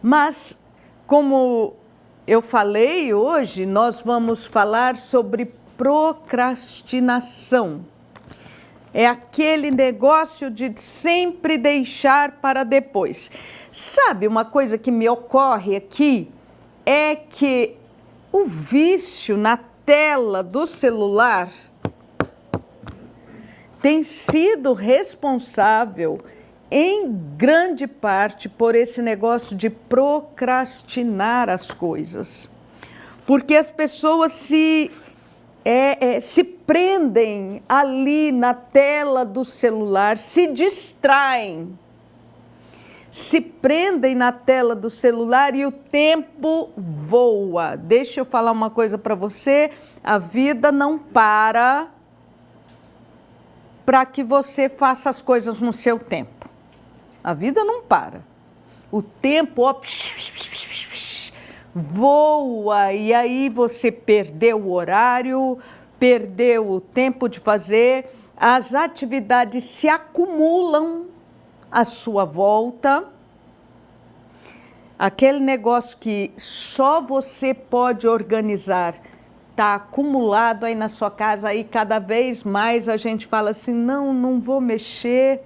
Mas, como eu falei hoje, nós vamos falar sobre procrastinação. É aquele negócio de sempre deixar para depois. Sabe, uma coisa que me ocorre aqui é que o vício na tela do celular tem sido responsável em grande parte por esse negócio de procrastinar as coisas. Porque as pessoas se prendem ali na tela do celular, se distraem, se prendem na tela do celular e o tempo voa. Deixa eu falar uma coisa para você, a vida não para que você faça as coisas no seu tempo. A vida não para. O tempo voa e aí você perdeu o horário, perdeu o tempo de fazer, as atividades se acumulam à sua volta. Aquele negócio que só você pode organizar está acumulado aí na sua casa, aí cada vez mais a gente fala assim, não vou mexer,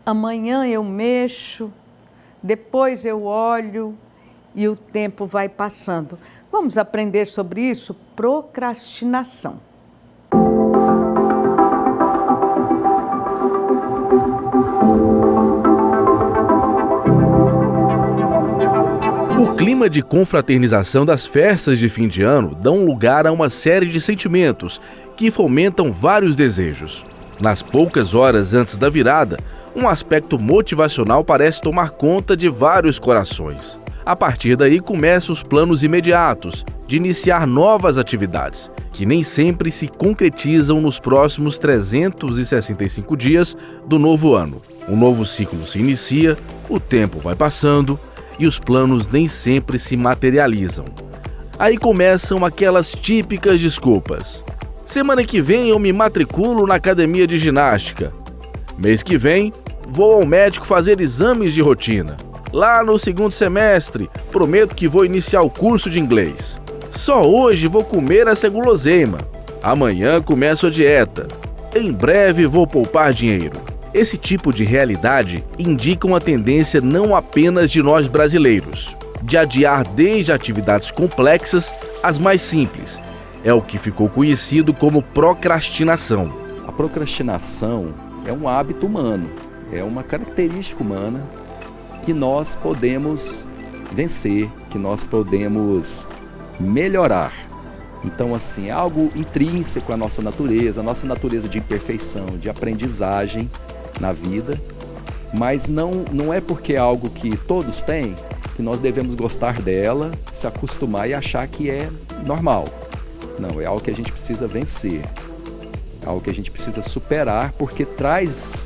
amanhã eu mexo, depois eu olho e o tempo vai passando. Vamos aprender sobre isso? Procrastinação. O clima de confraternização das festas de fim de ano dão lugar a uma série de sentimentos que fomentam vários desejos. Nas poucas horas antes da virada, um aspecto motivacional parece tomar conta de vários corações. A partir daí começam os planos imediatos de iniciar novas atividades, que nem sempre se concretizam nos próximos 365 dias do novo ano. Um novo ciclo se inicia, o tempo vai passando e os planos nem sempre se materializam. Aí começam aquelas típicas desculpas. Semana que vem eu me matriculo na academia de ginástica. Mês que vem, vou ao médico fazer exames de rotina. Lá no segundo semestre, prometo que vou iniciar o curso de inglês. Só hoje vou comer essa guloseima. Amanhã começo a dieta. Em breve vou poupar dinheiro. Esse tipo de realidade indica uma tendência não apenas de nós brasileiros, de adiar desde atividades complexas às mais simples. É o que ficou conhecido como procrastinação. A procrastinação é um hábito humano, é uma característica humana que nós podemos vencer, que nós podemos melhorar. Então, assim, é algo intrínseco à nossa natureza de imperfeição, de aprendizagem na vida, mas não é porque é algo que todos têm que nós devemos gostar dela, se acostumar e achar que é normal. Não, é algo que a gente precisa vencer, é algo que a gente precisa superar, porque traz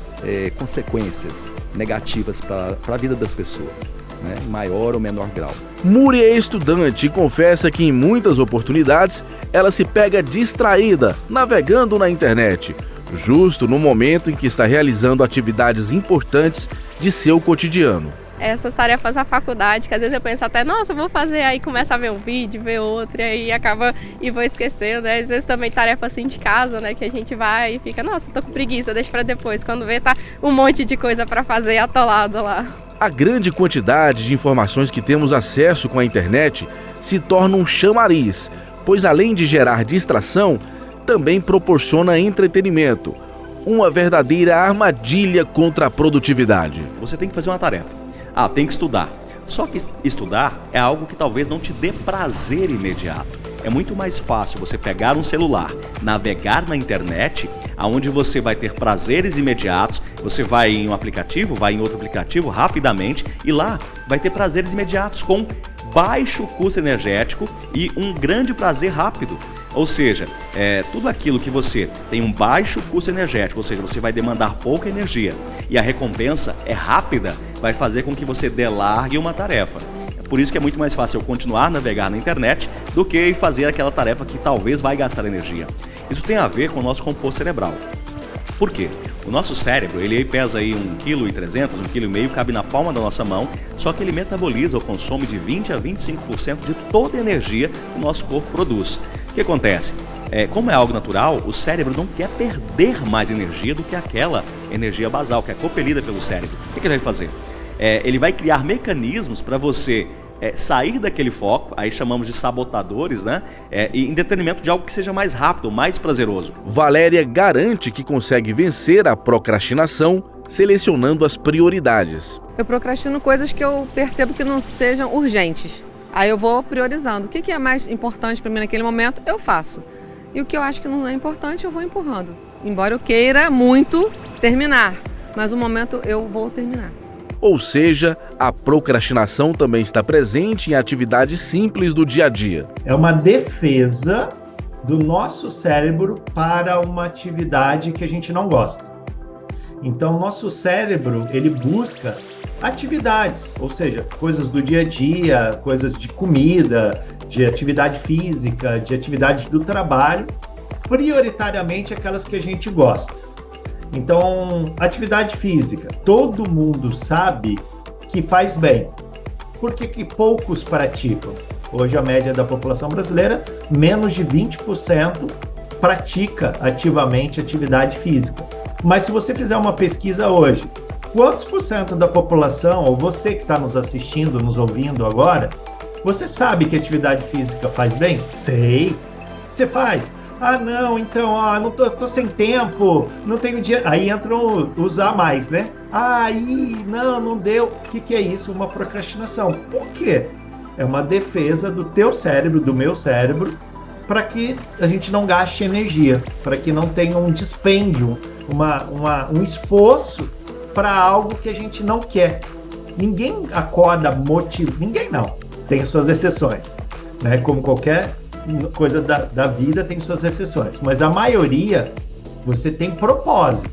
consequências negativas para a vida das pessoas, né? Em maior ou menor grau. Muri é estudante e confessa que em muitas oportunidades ela se pega distraída, navegando na internet, justo no momento em que está realizando atividades importantes de seu cotidiano. Essas tarefas da faculdade, que às vezes eu penso até, nossa, eu vou fazer, aí começa a ver um vídeo, ver outro, e aí acaba e vou esquecendo, né? Às vezes também tarefa assim de casa, né, que a gente vai e fica, nossa, tô com preguiça, deixa pra depois, quando vê tá um monte de coisa pra fazer atolado lá. A grande quantidade de informações que temos acesso com a internet se torna um chamariz, pois além de gerar distração, também proporciona entretenimento, uma verdadeira armadilha contra a produtividade. Você tem que fazer uma tarefa. Tem que estudar. Só que estudar é algo que talvez não te dê prazer imediato. É muito mais fácil você pegar um celular, navegar na internet, onde você vai ter prazeres imediatos, você vai em um aplicativo, vai em outro aplicativo rapidamente e lá vai ter prazeres imediatos com baixo custo energético e um grande prazer rápido. Ou seja, tudo aquilo que você tem um baixo custo energético, ou seja, você vai demandar pouca energia e a recompensa é rápida, vai fazer com que você delargue uma tarefa. Por isso que é muito mais fácil eu continuar a navegar na internet do que fazer aquela tarefa que talvez vai gastar energia. Isso tem a ver com o nosso composto cerebral. Por quê? O nosso cérebro, ele pesa aí 1,3 kg, 1,5 kg, cabe na palma da nossa mão, só que ele metaboliza ou consome de 20 a 25% de toda a energia que o nosso corpo produz. O que acontece? Como é algo natural, o cérebro não quer perder mais energia do que aquela energia basal, que é compelida pelo cérebro. O que ele vai fazer? Ele vai criar mecanismos para você sair daquele foco, aí chamamos de sabotadores, né? E em detrimento de algo que seja mais rápido, mais prazeroso. Valéria garante que consegue vencer a procrastinação selecionando as prioridades. Eu procrastino coisas que eu percebo que não sejam urgentes. Aí eu vou priorizando. O que é mais importante para mim naquele momento, eu faço. E o que eu acho que não é importante, eu vou empurrando. Embora eu queira muito terminar, mas no momento eu vou terminar. Ou seja, a procrastinação também está presente em atividades simples do dia a dia. É uma defesa do nosso cérebro para uma atividade que a gente não gosta. Então, nosso cérebro, ele busca atividades, ou seja, coisas do dia a dia, coisas de comida, de atividade física, de atividade do trabalho, prioritariamente aquelas que a gente gosta. Então, atividade física, todo mundo sabe que faz bem. Por que poucos praticam? Hoje a média da população brasileira, menos de 20% pratica ativamente atividade física. Mas se você fizer uma pesquisa hoje, quantos por cento da população, ou você que está nos assistindo, nos ouvindo agora, você sabe que atividade física faz bem? Sei. Você faz? Ah, não, então, não tô sem tempo, não tenho dinheiro. Aí entram os a mais, né? Aí, não deu. O que é isso? Uma procrastinação. Por quê? É uma defesa do teu cérebro, do meu cérebro, para que a gente não gaste energia, para que não tenha um dispêndio, um esforço para algo que a gente não quer. Ninguém acorda motivado, ninguém não, tem suas exceções, né? Como qualquer coisa da vida tem suas exceções, mas a maioria você tem propósito,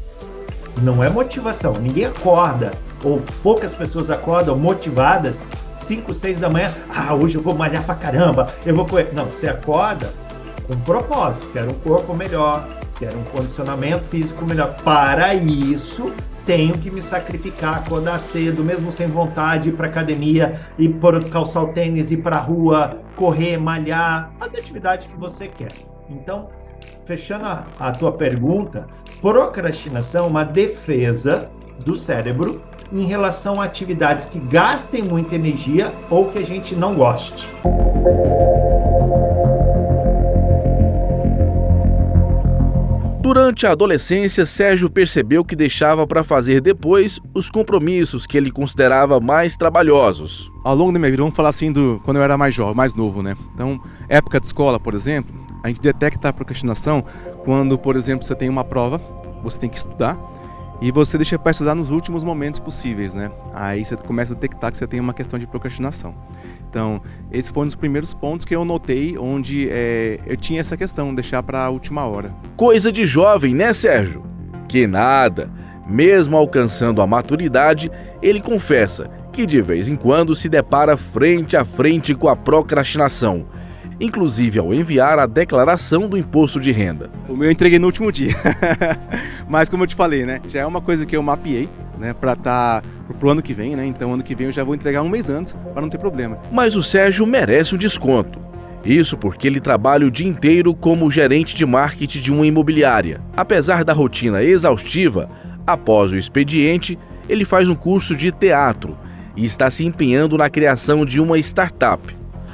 não é motivação. Ninguém acorda, ou poucas pessoas acordam motivadas 5, 6 da manhã, hoje eu vou malhar pra caramba, eu vou correr. Não, você acorda com propósito, quero um corpo melhor, quero um condicionamento físico melhor. Para isso, tenho que me sacrificar, acordar cedo, mesmo sem vontade, ir para academia, calçar o tênis, ir para a rua, correr, malhar, fazer a atividade que você quer. Então, fechando a tua pergunta, procrastinação é uma defesa do cérebro em relação a atividades que gastem muita energia ou que a gente não goste. Durante a adolescência, Sérgio percebeu que deixava para fazer depois os compromissos que ele considerava mais trabalhosos. Ao longo da minha vida, vamos falar assim, quando eu era mais jovem, mais novo, né? Então, época de escola, por exemplo, a gente detecta a procrastinação quando, por exemplo, você tem uma prova, você tem que estudar, e você deixa para estudar nos últimos momentos possíveis, né? Aí você começa a detectar que você tem uma questão de procrastinação. Então, esse foi um dos primeiros pontos que eu notei onde eu tinha essa questão, deixar para a última hora. Coisa de jovem, né, Sérgio? Que nada. Mesmo alcançando a maturidade, ele confessa que de vez em quando se depara frente a frente com a procrastinação, inclusive ao enviar a declaração do imposto de renda. O meu eu entreguei no último dia, mas como eu te falei, né, já é uma coisa que eu mapeei, né, para estar pro ano que vem, né, então ano que vem eu já vou entregar um mês antes, para não ter problema. Mas o Sérgio merece um desconto. Isso porque ele trabalha o dia inteiro como gerente de marketing de uma imobiliária. Apesar da rotina exaustiva, após o expediente, ele faz um curso de teatro e está se empenhando na criação de uma startup.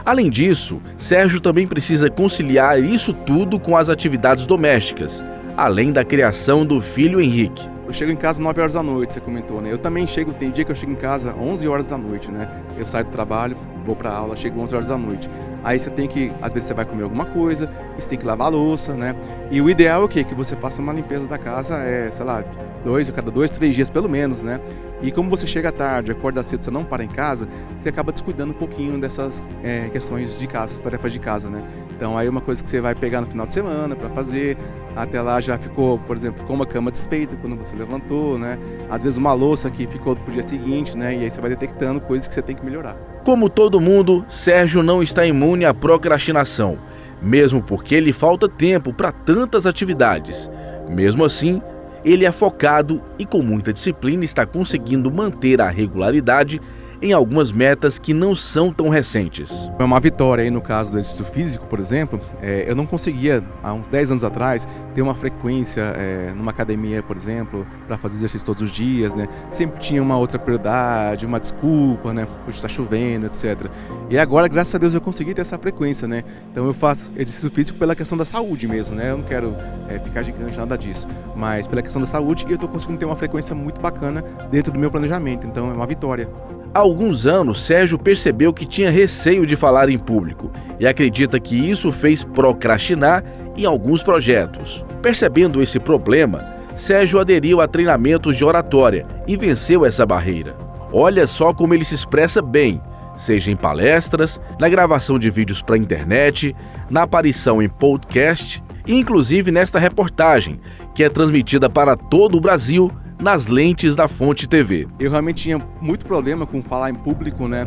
Além disso, Sérgio também precisa conciliar isso tudo com as atividades domésticas, além da criação do filho Henrique. Eu chego em casa 9 horas da noite, você comentou, né? Eu também chego, tem dia que eu chego em casa 11 horas da noite, né? Eu saio do trabalho, vou pra aula, chego 11 horas da noite. Aí você tem que, às vezes você vai comer alguma coisa, você tem que lavar a louça, né? E o ideal é o quê? Que você faça uma limpeza da casa, sei lá, cada 2, 3 dias pelo menos, né? E como você chega tarde, acorda cedo, você não para em casa, você acaba descuidando um pouquinho dessas questões de casa, essas tarefas de casa, né? Então aí é uma coisa que você vai pegar no final de semana para fazer, até lá já ficou, por exemplo, com uma cama desfeita quando você levantou, né? Às vezes uma louça que ficou pro dia seguinte, né? E aí você vai detectando coisas que você tem que melhorar. Como todo mundo, Sérgio não está imune à procrastinação, mesmo porque lhe falta tempo para tantas atividades. Mesmo assim, ele é focado e com muita disciplina está conseguindo manter a regularidade em algumas metas que não são tão recentes. É uma vitória aí no caso do exercício físico, por exemplo. Eu não conseguia, há uns 10 anos atrás, ter uma frequência numa academia, por exemplo, para fazer exercício todos os dias, né? Sempre tinha uma outra prioridade, uma desculpa, né? Porque está chovendo, etc. E agora, graças a Deus, eu consegui ter essa frequência, né? Então eu faço exercício físico pela questão da saúde mesmo, né? Eu não quero ficar gigante, nada disso, mas pela questão da saúde, e eu estou conseguindo ter uma frequência muito bacana dentro do meu planejamento, então é uma vitória. Há alguns anos, Sérgio percebeu que tinha receio de falar em público e acredita que isso fez procrastinar em alguns projetos. Percebendo esse problema, Sérgio aderiu a treinamentos de oratória e venceu essa barreira. Olha só como ele se expressa bem, seja em palestras, na gravação de vídeos para a internet, na aparição em podcast e inclusive nesta reportagem, que é transmitida para todo o Brasil nas lentes da Fonte TV. Eu realmente tinha muito problema com falar em público, né?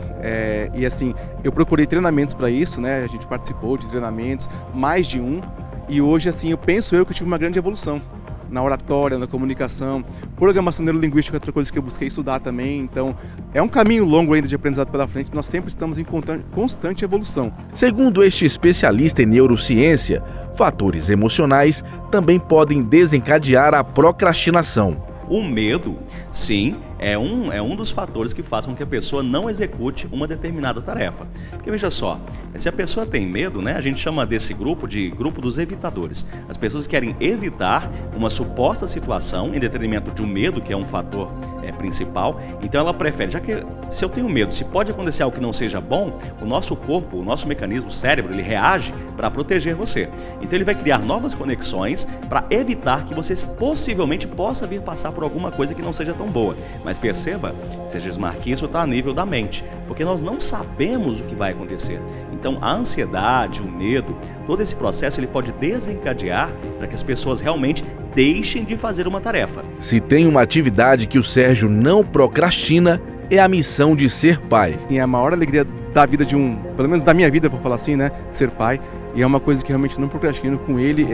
E assim, eu procurei treinamentos para isso, né? A gente participou de treinamentos, mais de um, e hoje, assim, eu penso que eu tive uma grande evolução na oratória, na comunicação, programação neurolinguística é outra coisa que eu busquei estudar também, então é um caminho longo ainda de aprendizado pela frente, nós sempre estamos em constante evolução. Segundo este especialista em neurociência, fatores emocionais também podem desencadear a procrastinação. O medo, sim, é um dos fatores que faz com que a pessoa não execute uma determinada tarefa. Porque veja só, se a pessoa tem medo, né, a gente chama desse grupo de grupo dos evitadores. As pessoas querem evitar uma suposta situação em detrimento de um medo, que é um fator principal. Então ela prefere, já que se eu tenho medo, se pode acontecer algo que não seja bom, o nosso corpo, o nosso mecanismo, o cérebro, ele reage para proteger você. Então ele vai criar novas conexões para evitar que você possivelmente possa vir passar por alguma coisa que não seja tão boa. Mas perceba, seja Smart, que isso está a nível da mente, porque nós não sabemos o que vai acontecer. Então a ansiedade, o medo, todo esse processo ele pode desencadear para que as pessoas realmente deixem de fazer uma tarefa. Se tem uma atividade que o Sérgio não procrastina, é a missão de ser pai. É a maior alegria da vida de pelo menos da minha vida, vou falar assim, né, ser pai, e é uma coisa que realmente não procrastino com ele,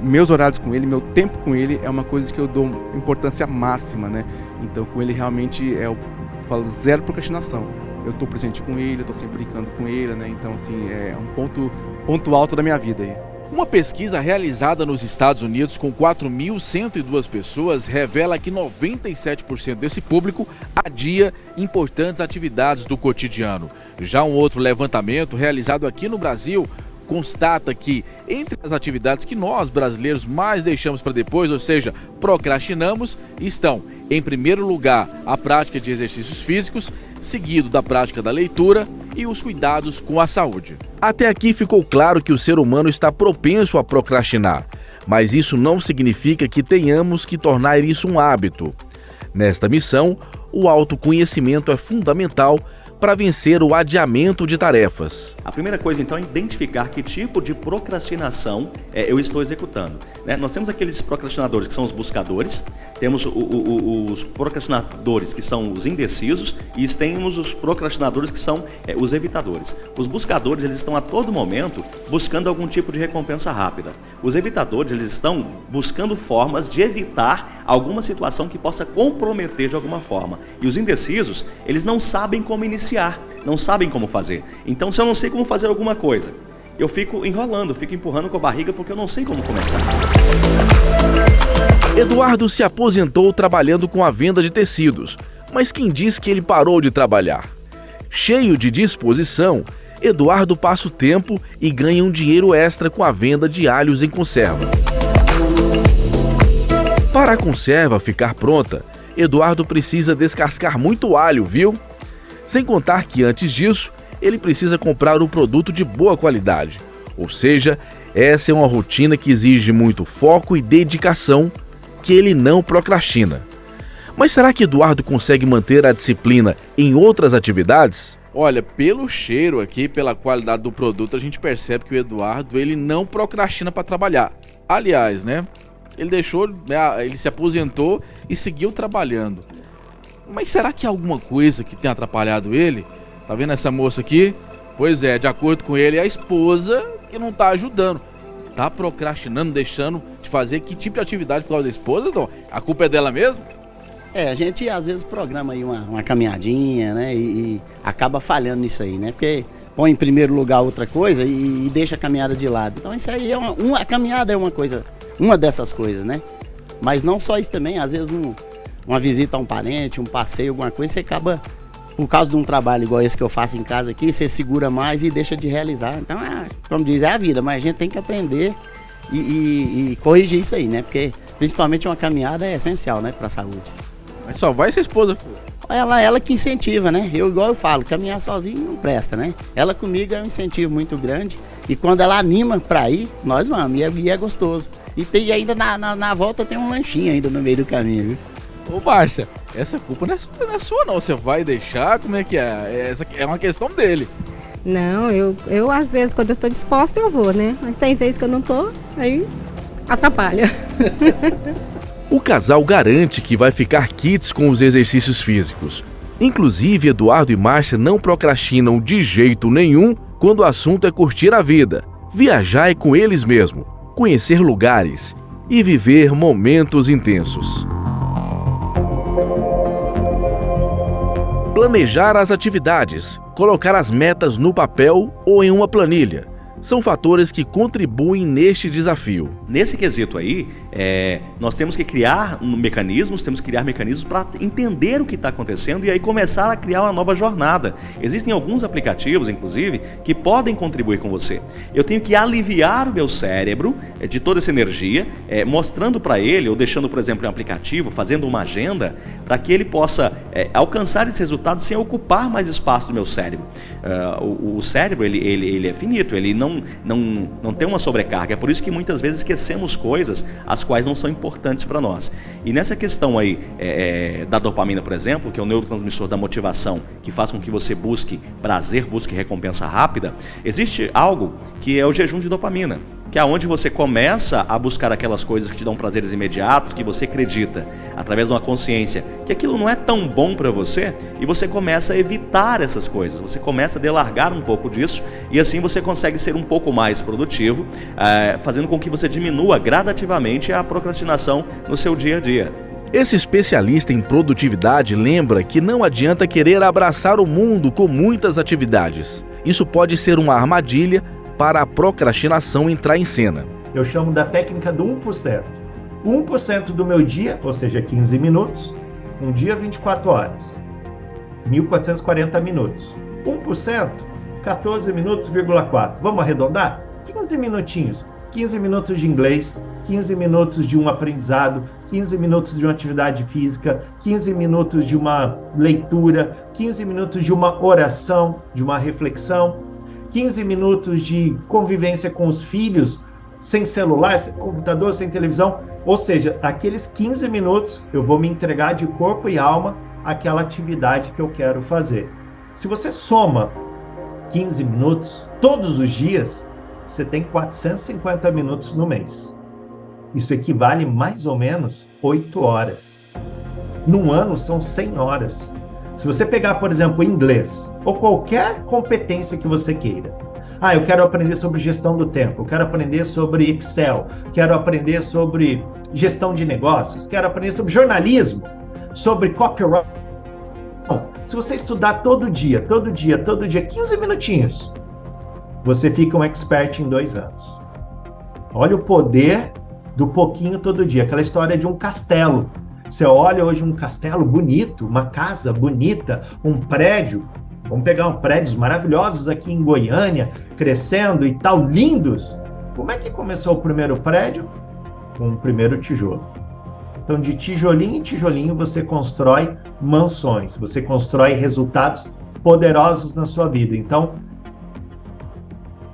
meus horários com ele, meu tempo com ele é uma coisa que eu dou importância máxima, né? Então com ele realmente eu falo zero procrastinação. Eu estou presente com ele, eu estou sempre brincando com ele, né? Então assim, é um ponto alto da minha vida aí. Uma pesquisa realizada nos Estados Unidos com 4.102 pessoas revela que 97% desse público adia importantes atividades do cotidiano. Já um outro levantamento realizado aqui no Brasil constata que entre as atividades que nós brasileiros mais deixamos para depois, ou seja, procrastinamos, estão em primeiro lugar a prática de exercícios físicos, seguido da prática da leitura e os cuidados com a saúde. Até aqui ficou claro que o ser humano está propenso a procrastinar, mas isso não significa que tenhamos que tornar isso um hábito. Nesta missão, o autoconhecimento é fundamental para vencer o adiamento de tarefas. A primeira coisa, então, é identificar que tipo de procrastinação eu estou executando, né? Nós temos aqueles procrastinadores que são os buscadores, temos os procrastinadores que são os indecisos e temos os procrastinadores que são os evitadores. Os buscadores, eles estão a todo momento buscando algum tipo de recompensa rápida. Os evitadores, eles estão buscando formas de evitar alguma situação que possa comprometer de alguma forma. E os indecisos, eles não sabem como iniciar, não sabem como fazer. Então, se eu não sei como fazer alguma coisa, eu fico enrolando, fico empurrando com a barriga porque eu não sei como começar. Eduardo se aposentou trabalhando com a venda de tecidos, mas quem diz que ele parou de trabalhar? Cheio de disposição, Eduardo passa o tempo e ganha um dinheiro extra com a venda de alhos em conserva. Para a conserva ficar pronta, Eduardo precisa descascar muito alho, viu? Sem contar que antes disso, ele precisa comprar um produto de boa qualidade. Ou seja, essa é uma rotina que exige muito foco e dedicação, que ele não procrastina. Mas será que Eduardo consegue manter a disciplina em outras atividades? Olha, pelo cheiro aqui, pela qualidade do produto, a gente percebe que o Eduardo ele não procrastina para trabalhar. Aliás, né? Ele se aposentou e seguiu trabalhando. Mas será que há alguma coisa que tem atrapalhado ele? Tá vendo essa moça aqui? Pois é, de acordo com ele, é a esposa que não tá ajudando. Tá procrastinando, deixando de fazer que tipo de atividade por causa da esposa, Dom? A culpa é dela mesmo? A gente às vezes programa aí uma caminhadinha, né? E acaba falhando nisso aí, né? Porque põe em primeiro lugar outra coisa e deixa a caminhada de lado. Então isso aí a caminhada é uma dessas coisas, né? Mas não só isso também, às vezes uma visita a um parente, um passeio, alguma coisa, você acaba, por causa de um trabalho igual esse que eu faço em casa aqui, você segura mais e deixa de realizar. Então, como diz, é a vida, mas a gente tem que aprender e corrigir isso aí, né? Porque principalmente uma caminhada é essencial, né, para a saúde. Mas só vai ser esposa. Ela que incentiva, né? Igual eu falo, caminhar sozinho não presta, né? Ela comigo é um incentivo muito grande. E quando ela anima pra ir, nós vamos. E é gostoso. E tem ainda na volta tem um lanchinho ainda no meio do caminho, viu? Ô, Márcia, essa culpa não é sua não. Você vai deixar? Como é que é? Essa é uma questão dele. Não, eu às vezes quando eu tô disposta eu vou, né? Mas tem vezes que eu não tô, aí atrapalha. O casal garante que vai ficar quites com os exercícios físicos. Inclusive, Eduardo e Márcia não procrastinam de jeito nenhum quando o assunto é curtir a vida, viajar é com eles mesmos, conhecer lugares e viver momentos intensos. Planejar as atividades, colocar as metas no papel ou em uma planilha, são fatores que contribuem neste desafio. Nesse quesito aí, nós temos que criar mecanismos para entender o que está acontecendo e aí começar a criar uma nova jornada. Existem alguns aplicativos, inclusive, que podem contribuir com você. Eu tenho que aliviar o meu cérebro de toda essa energia, mostrando para ele, ou deixando, por exemplo, um aplicativo, fazendo uma agenda, para que ele possa alcançar esse resultado sem ocupar mais espaço do meu cérebro. O cérebro, ele é finito, ele não tem uma sobrecarga. É por isso que muitas vezes esquecemos coisas as quais não são importantes para nós. E nessa questão aí da dopamina, por exemplo, que é o neurotransmissor da motivação, que faz com que você busque prazer, busque recompensa rápida, existe algo que é o jejum de dopamina, que é onde você começa a buscar aquelas coisas que te dão prazeres imediatos, que você acredita, através de uma consciência, que aquilo não é tão bom para você, e você começa a evitar essas coisas, você começa a delargar um pouco disso, e assim você consegue ser um pouco mais produtivo, fazendo com que você diminua gradativamente a procrastinação no seu dia a dia. Esse especialista em produtividade lembra que não adianta querer abraçar o mundo com muitas atividades. Isso pode ser uma armadilha para a procrastinação entrar em cena. Eu chamo da técnica do 1%. 1% do meu dia, ou seja, 15 minutos, um dia 24 horas, 1.440 minutos. 1%, 14 minutos,4. Vamos arredondar? 15 minutinhos. 15 minutos de inglês, 15 minutos de um aprendizado, 15 minutos de uma atividade física, 15 minutos de uma leitura, 15 minutos de uma oração, de uma reflexão, 15 minutos de convivência com os filhos, sem celular, sem computador, sem televisão. Ou seja, aqueles 15 minutos eu vou me entregar de corpo e alma àquela atividade que eu quero fazer. Se você soma 15 minutos todos os dias, você tem 450 minutos no mês. Isso equivale mais ou menos 8 horas. Num ano são 100 horas. Se você pegar, por exemplo, inglês, ou qualquer competência que você queira. Eu quero aprender sobre gestão do tempo, eu quero aprender sobre Excel, quero aprender sobre gestão de negócios, quero aprender sobre jornalismo, sobre copyright. Se você estudar todo dia, 15 minutinhos, você fica um expert em 2 anos. Olha o poder do pouquinho todo dia, aquela história de um castelo. Você olha hoje um castelo bonito, uma casa bonita, um prédio. Vamos pegar prédios maravilhosos aqui em Goiânia, crescendo e tal, lindos. Como é que começou o primeiro prédio? Com o primeiro tijolo. Então, de tijolinho em tijolinho, você constrói mansões, você constrói resultados poderosos na sua vida. Então,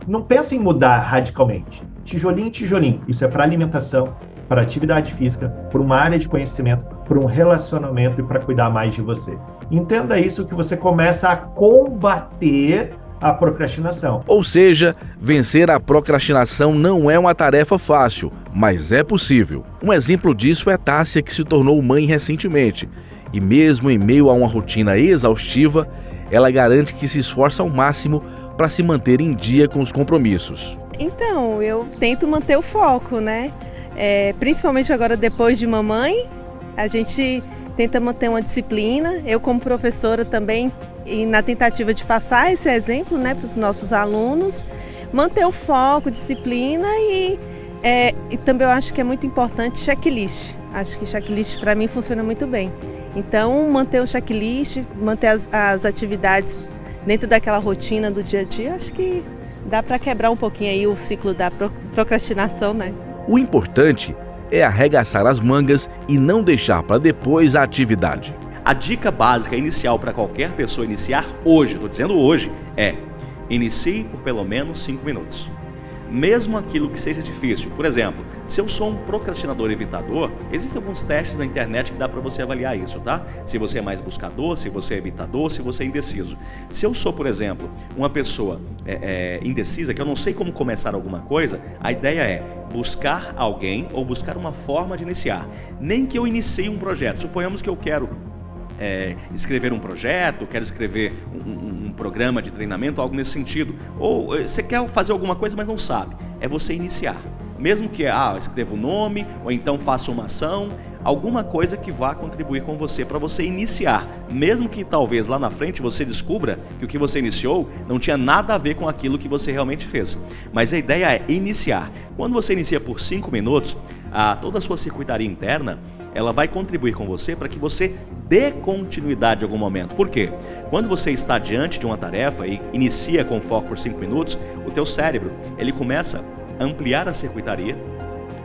não pense em mudar radicalmente. Tijolinho em tijolinho. Isso é para alimentação, para atividade física, para uma área de conhecimento, para um relacionamento e para cuidar mais de você. Entenda isso que você começa a combater a procrastinação. Ou seja, vencer a procrastinação não é uma tarefa fácil, mas é possível. Um exemplo disso é Tássia, que se tornou mãe recentemente. E mesmo em meio a uma rotina exaustiva, ela garante que se esforça ao máximo para se manter em dia com os compromissos. Então, eu tento manter o foco, né? Principalmente agora depois de mamãe, a gente tenta manter uma disciplina. Eu como professora também, e na tentativa de passar esse exemplo, né, para os nossos alunos, manter o foco, disciplina e também eu acho que é muito importante checklist. Acho que checklist para mim funciona muito bem. Então, manter o checklist, manter as atividades dentro daquela rotina do dia a dia, acho que dá para quebrar um pouquinho aí o ciclo da procrastinação, né? O importante é arregaçar as mangas e não deixar para depois a atividade. A dica básica inicial para qualquer pessoa iniciar hoje, estou dizendo hoje, é inicie por pelo menos 5 minutos. Mesmo aquilo que seja difícil. Por exemplo, se eu sou um procrastinador evitador, existem alguns testes na internet que dá para você avaliar isso, tá? Se você é mais buscador, se você é evitador, se você é indeciso. Se eu sou, por exemplo, uma pessoa indecisa, que eu não sei como começar alguma coisa, a ideia é buscar alguém ou buscar uma forma de iniciar. Nem que eu inicie um projeto. Suponhamos que eu quero escrever um projeto, quero escrever um programa de treinamento, algo nesse sentido. Ou você quer fazer alguma coisa, mas não sabe. É você iniciar. Mesmo que escreva o nome, ou então faça uma ação, alguma coisa que vá contribuir com você, para você iniciar. Mesmo que talvez lá na frente você descubra que o que você iniciou não tinha nada a ver com aquilo que você realmente fez. Mas a ideia é iniciar. Quando você inicia por 5 minutos, toda a sua circuitaria interna, ela vai contribuir com você para que você dê continuidade em algum momento. Por quê? Quando você está diante de uma tarefa e inicia com foco por 5 minutos, o teu cérebro, ele começa a ampliar a circuitaria,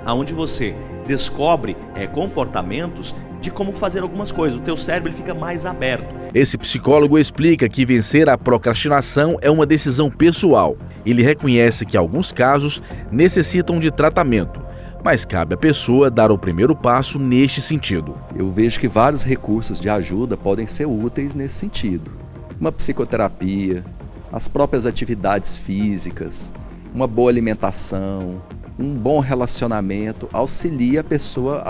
aonde você descobre comportamentos de como fazer algumas coisas. O teu cérebro ele fica mais aberto. Esse psicólogo explica que vencer a procrastinação é uma decisão pessoal. Ele reconhece que alguns casos necessitam de tratamento, mas cabe à pessoa dar o primeiro passo neste sentido. Eu vejo que vários recursos de ajuda podem ser úteis nesse sentido. Uma psicoterapia, as próprias atividades físicas, uma boa alimentação, um bom relacionamento auxilia a pessoa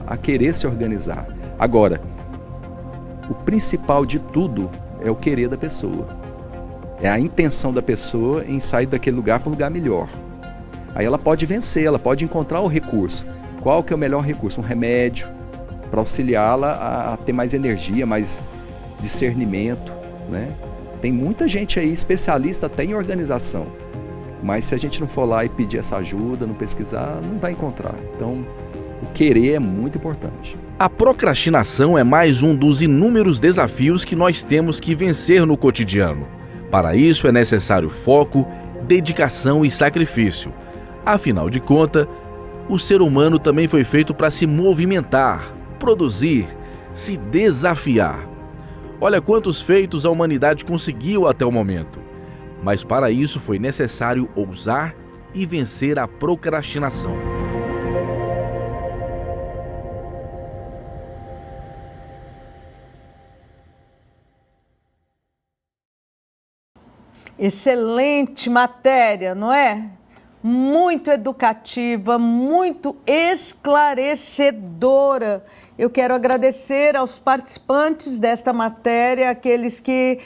a querer se organizar. Agora, o principal de tudo é o querer da pessoa. É a intenção da pessoa em sair daquele lugar para um lugar melhor. Aí ela pode vencer, ela pode encontrar o recurso. Qual que é o melhor recurso? Um remédio para auxiliá-la a ter mais energia, mais discernimento, né? Tem muita gente aí especialista até em organização, mas se a gente não for lá e pedir essa ajuda, não pesquisar, não vai encontrar. Então, o querer é muito importante. A procrastinação é mais um dos inúmeros desafios que nós temos que vencer no cotidiano. Para isso é necessário foco, dedicação e sacrifício. Afinal de contas, o ser humano também foi feito para se movimentar, produzir, se desafiar. Olha quantos feitos a humanidade conseguiu até o momento. Mas para isso foi necessário ousar e vencer a procrastinação. Excelente matéria, não é? Muito educativa, muito esclarecedora. Eu quero agradecer aos participantes desta matéria, aqueles que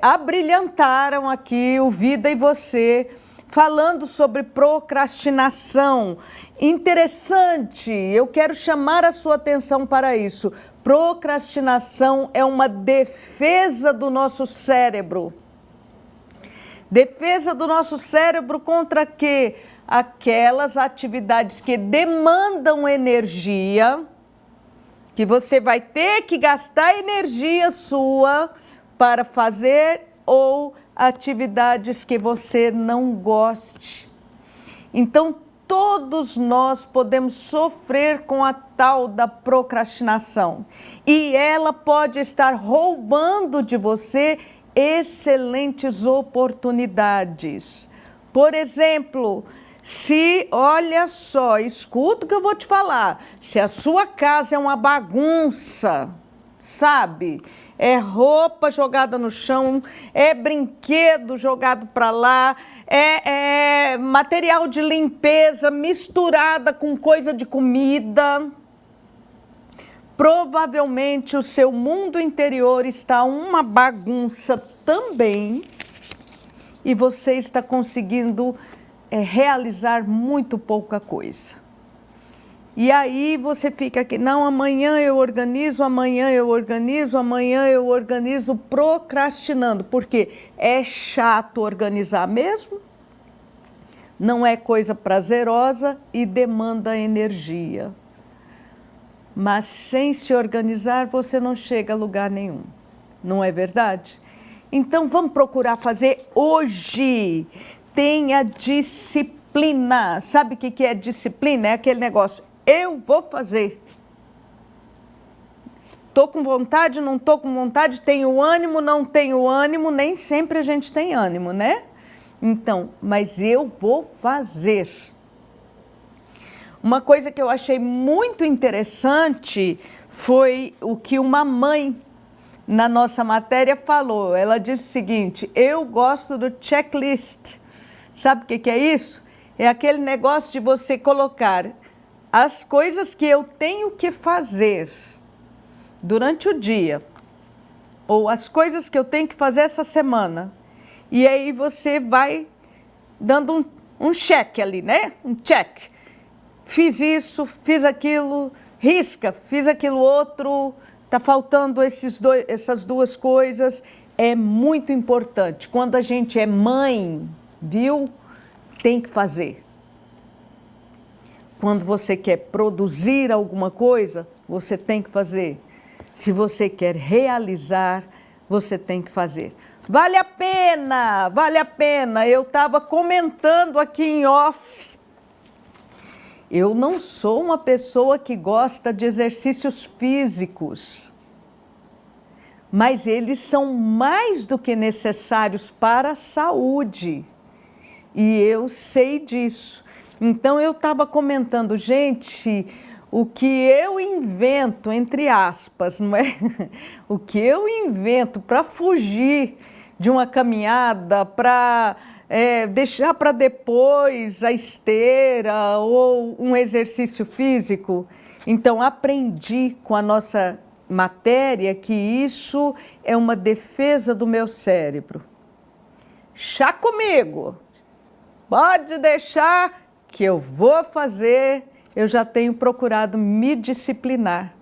abrilhantaram aqui o Vida e Você, falando sobre procrastinação. Interessante, eu quero chamar a sua atenção para isso. Procrastinação é uma defesa do nosso cérebro. Defesa do nosso cérebro contra quê? Aquelas atividades que demandam energia, que você vai ter que gastar energia sua para fazer, ou atividades que você não goste. Então, todos nós podemos sofrer com a tal da procrastinação. E ela pode estar roubando de você excelentes oportunidades. Por exemplo, olha só, escuta o que eu vou te falar. Se a sua casa é uma bagunça, sabe? É roupa jogada no chão, é brinquedo jogado para lá, é material de limpeza misturada com coisa de comida. Provavelmente o seu mundo interior está uma bagunça também e você está conseguindo realizar muito pouca coisa. E aí você fica aqui, não, amanhã eu organizo, amanhã eu organizo, amanhã eu organizo, procrastinando. Porque é chato organizar mesmo, não é coisa prazerosa e demanda energia. Mas sem se organizar, você não chega a lugar nenhum. Não é verdade? Então vamos procurar fazer hoje. Tenha disciplina. Sabe o que é disciplina? É aquele negócio, eu vou fazer. Estou com vontade, não estou com vontade, tenho ânimo, não tenho ânimo, nem sempre a gente tem ânimo, né? Então, mas eu vou fazer. Uma coisa que eu achei muito interessante foi o que uma mãe na nossa matéria falou. Ela disse o seguinte, eu gosto do checklist. Sabe o que é isso? É aquele negócio de você colocar as coisas que eu tenho que fazer durante o dia, ou as coisas que eu tenho que fazer essa semana. E aí você vai dando um check ali, né? Um check. Fiz isso, fiz aquilo, risca, fiz aquilo outro, está faltando essas duas coisas. É muito importante. Quando a gente é mãe, viu? Tem que fazer. Quando você quer produzir alguma coisa, você tem que fazer. Se você quer realizar, você tem que fazer. Vale a pena, vale a pena. Eu estava comentando aqui em off. Eu não sou uma pessoa que gosta de exercícios físicos, mas eles são mais do que necessários para a saúde. E eu sei disso. Então eu estava comentando, gente, o que eu invento, entre aspas, não é? O que eu invento para fugir de uma caminhada, para deixar para depois a esteira ou um exercício físico. Então, aprendi com a nossa matéria que isso é uma defesa do meu cérebro. Chá comigo, pode deixar que eu vou fazer. Eu já tenho procurado me disciplinar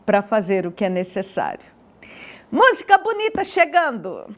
para fazer o que é necessário. Música bonita chegando!